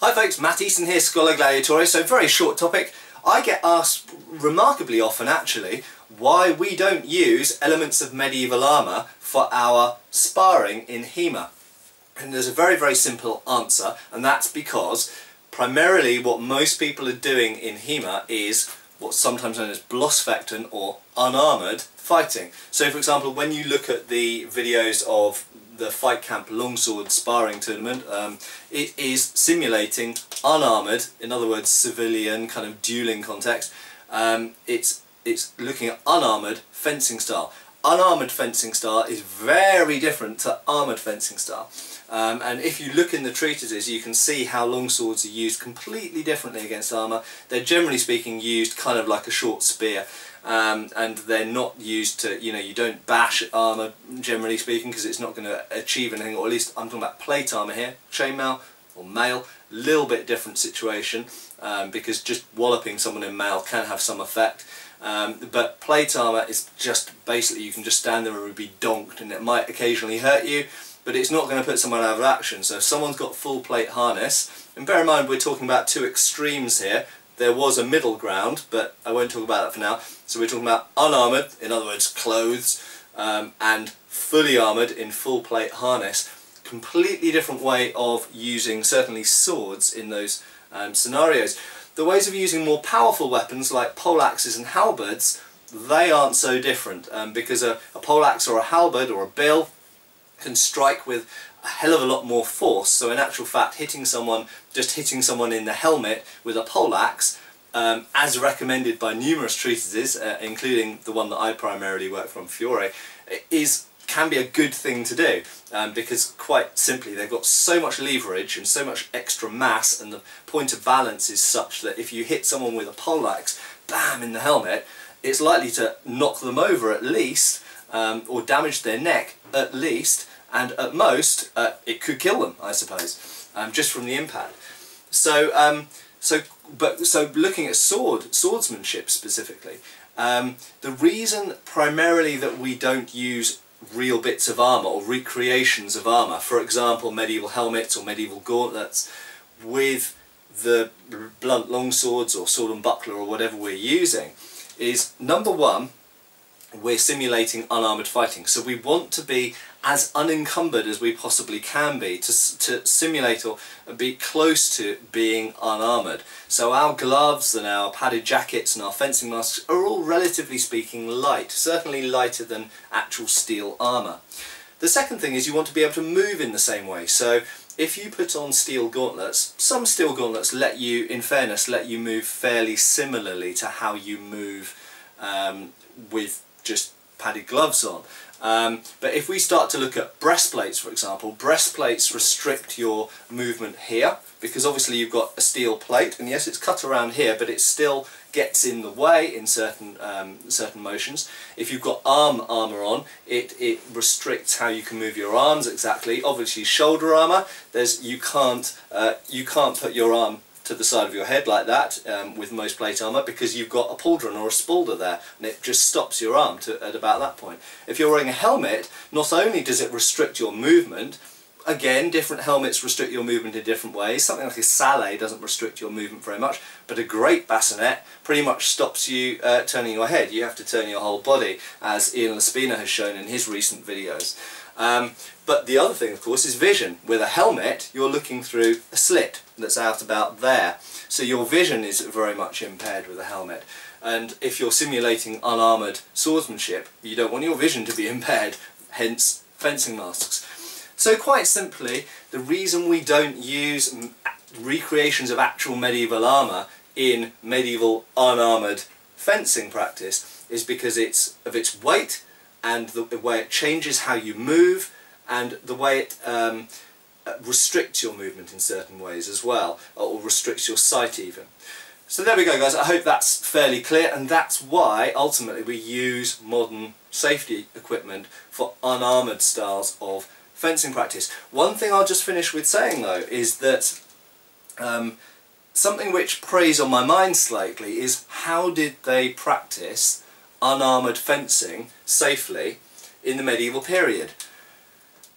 Hi folks, Matt Easton here, Scholar Gladiatore. So very short topic. I get asked remarkably often actually why we don't use elements of medieval armour for our sparring in HEMA. And there's a very simple answer, and that's because primarily what most people are doing in HEMA is what's sometimes known as blossfechten or unarmoured fighting. So for example, when you look at the videos of the Fight Camp Longsword Sparring Tournament, it is simulating unarmoured, in other words civilian kind of dueling context. It's looking at unarmoured fencing style. Unarmoured fencing style is very different to armoured fencing style. And if you look in the treatises, you can see how longswords are used completely differently against armour. They're generally speaking used kind of like a short spear, and they're not used to, you don't bash armour generally speaking because it's not going to achieve anything, or at least I'm talking about plate armour here, chainmail or mail, little bit different situation, because just walloping someone in mail can have some effect. But plate armour is just basically you can just stand there and be donked, and it might occasionally hurt you, but it's not going to put someone out of action. So if someone's got full plate harness, and bear in mind we're talking about two extremes here, there was a middle ground, but I won't talk about that for now. So we're talking about unarmoured, in other words clothes, and fully armoured in full plate harness. Completely different way of using certainly swords in those scenarios. The ways of using more powerful weapons like poleaxes and halberds, they aren't so different, because a poleaxe or a halberd or a bill can strike with a hell of a lot more force. So in actual fact, just hitting someone in the helmet with a poleaxe, as recommended by numerous treatises, including the one that I primarily work from, Fiore, can be a good thing to do, because quite simply they've got so much leverage and so much extra mass, and the point of balance is such that if you hit someone with a poleaxe, bam, in the helmet, it's likely to knock them over at least, or damage their neck at least, and at most it could kill them, I suppose, just from the impact. So looking at swordsmanship specifically, the reason primarily that we don't use real bits of armour or recreations of armour, for example medieval helmets or medieval gauntlets, with the blunt longswords or sword and buckler or whatever we're using, is number one, we're simulating unarmoured fighting. So we want to be as unencumbered as we possibly can be to simulate or be close to being unarmoured. So our gloves and our padded jackets and our fencing masks are all relatively speaking light, certainly lighter than actual steel armour. The second thing is you want to be able to move in the same way. So if you put on steel gauntlets, some steel gauntlets let you, in fairness, let you move fairly similarly to how you move with just padded gloves on. But if we start to look at breastplates, for example, breastplates restrict your movement here, because obviously you've got a steel plate, and yes, it's cut around here, but it still gets in the way in certain motions. If you've got armour on, it restricts how you can move your arms exactly. Obviously shoulder armour, you can't put your arm to the side of your head like that with most plate armour, because you've got a pauldron or a spalder there, and it just stops your arm at about that point. If you're wearing a helmet, not only does it restrict your movement, again, different helmets restrict your movement in different ways. Something like a sallet doesn't restrict your movement very much, but a great bassinet pretty much stops you turning your head. You have to turn your whole body, as Ian Laspina has shown in his recent videos. But the other thing, of course, is vision. With a helmet, you're looking through a slit that's out about there. So your vision is very much impaired with a helmet. And if you're simulating unarmoured swordsmanship, you don't want your vision to be impaired, hence fencing masks. So quite simply, the reason we don't use recreations of actual medieval armour in medieval unarmoured fencing practice is because of its weight, and the way it changes how you move, and the way it restricts your movement in certain ways as well, or restricts your sight even. So there we go guys, I hope that's fairly clear, and that's why ultimately we use modern safety equipment for unarmoured styles of fencing practice. One thing I'll just finish with saying though is that something which preys on my mind slightly is how did they practice unarmoured fencing safely in the medieval period?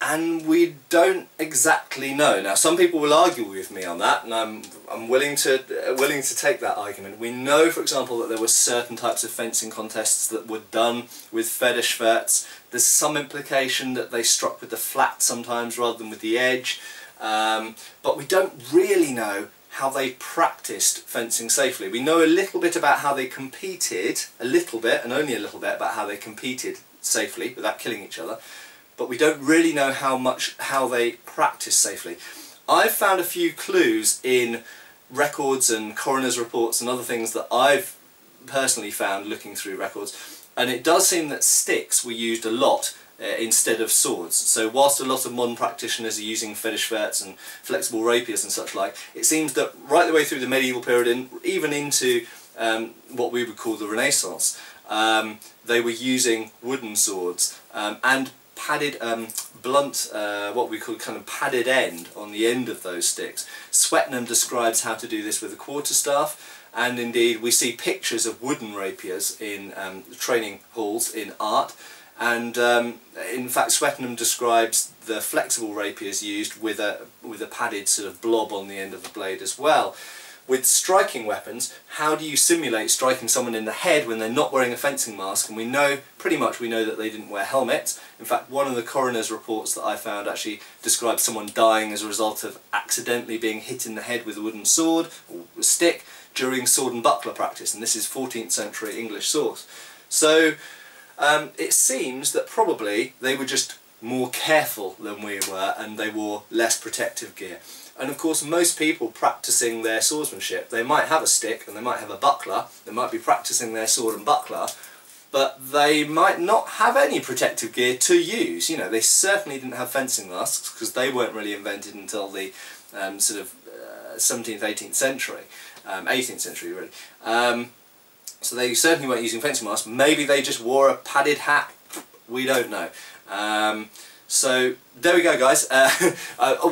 and we don't exactly know. Now, some people will argue with me on that, and I'm willing to take that argument. We know, for example, that there were certain types of fencing contests that were done with feather schwerts. There's some implication that they struck with the flat sometimes rather than with the edge, but we don't really know how they practiced fencing safely. We know a little bit about how they competed, a little bit, and only a little bit, about how they competed safely without killing each other, but we don't really know how they practiced safely. I've found a few clues in records and coroner's reports and other things that I've personally found looking through records, and it does seem that sticks were used a lot instead of swords. So whilst a lot of modern practitioners are using feather schwerts and flexible rapiers and such like, it seems that right the way through the medieval period and even into what we would call the Renaissance, they were using wooden swords and padded blunt, what we call kind of padded end on the end of those sticks. Swetnam describes how to do this with a quarterstaff, and indeed we see pictures of wooden rapiers in training halls in art. And in fact, Swetnam describes the flexible rapiers used with a padded sort of blob on the end of the blade as well. With striking weapons, how do you simulate striking someone in the head when they're not wearing a fencing mask? And we know, pretty much we know that they didn't wear helmets. In fact, one of the coroner's reports that I found actually describes someone dying as a result of accidentally being hit in the head with a wooden sword or a stick during sword and buckler practice, and this is 14th century English source. So it seems that probably they were just more careful than we were, and they wore less protective gear. And of course, most people practicing their swordsmanship, they might have a stick and they might have a buckler, they might be practicing their sword and buckler, but they might not have any protective gear to use. You know, they certainly didn't have fencing masks, because they weren't really invented until the sort of 17th, 18th century, 18th century really. So they certainly weren't using fencing masks. Maybe they just wore a padded hat, we don't know. So there we go, guys.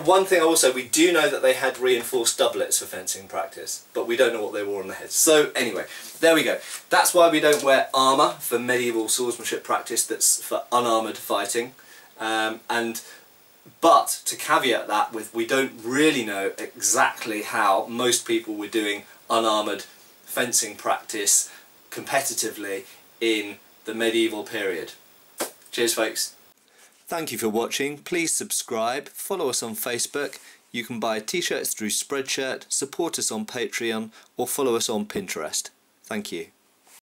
One thing also, we do know that they had reinforced doublets for fencing practice, but we don't know what they wore on the heads. So anyway, there we go. That's why we don't wear armour for medieval swordsmanship practice, that's for unarmoured fighting. But to caveat that with, we don't really know exactly how most people were doing unarmoured fencing practice competitively in the medieval period. Cheers, folks. Thank you for watching. Please subscribe, follow us on Facebook. You can buy t-shirts through Spreadshirt, support us on Patreon, or follow us on Pinterest. Thank you.